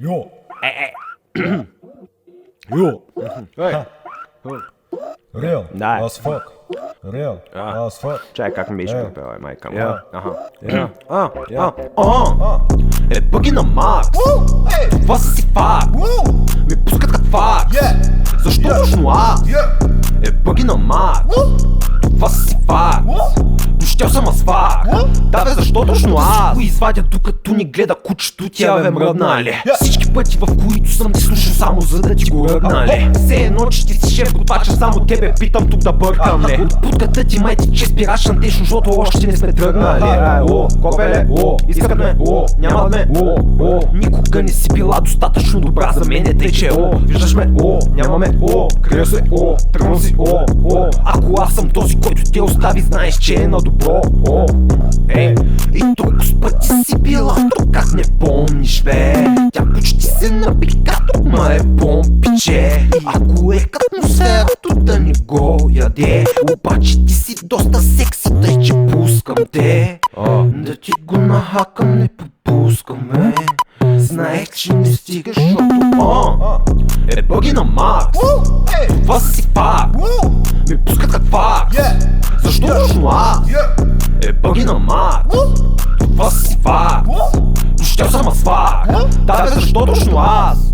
Йо! Йо! Real Да. as fuck. Real as fuck. Чай, как ми беше пропела, майка му. Бъги на Макс. Това си факт. Ми пускат как факт. Защо точно аз? Бъги на Макс. Това си факт. Дощял съм аз факт. Да бе, защо точно аз? Го извадя докато ни гледа кучето, тя бе мръднали. Всички пъти в които съм те слушал само за да ти го ръгнали. Все едно, че ти си шеф готвача, само тебе питам тук да бъркам ли. От путката ти май ти че спираш антечно, защото още не сме тръгнали. Копеле, искат ме, нямат ме, Никога не си била достатъчно добра за мене, тъй че виждаш ме, нямаме, крия се, тръгвам си, ако аз съм този, който те остави, знаеш, че е на добро. И толкова с пъти си била тук, как не помниш бе. Тя почти се наби като ма е помпиче. Ако е като атмосферато да не го яде, обаче ти си доста секси, тъй че пускам те. Да ти го нахакам, не попускаме. Знаех, че не стигаш, защото бъги на Макс. Това си факт. Ми пускат как факт. Защо точно аз? Бъги на Макс. Това си факт. Дощял съм аз факт. Да бе, защо точно аз?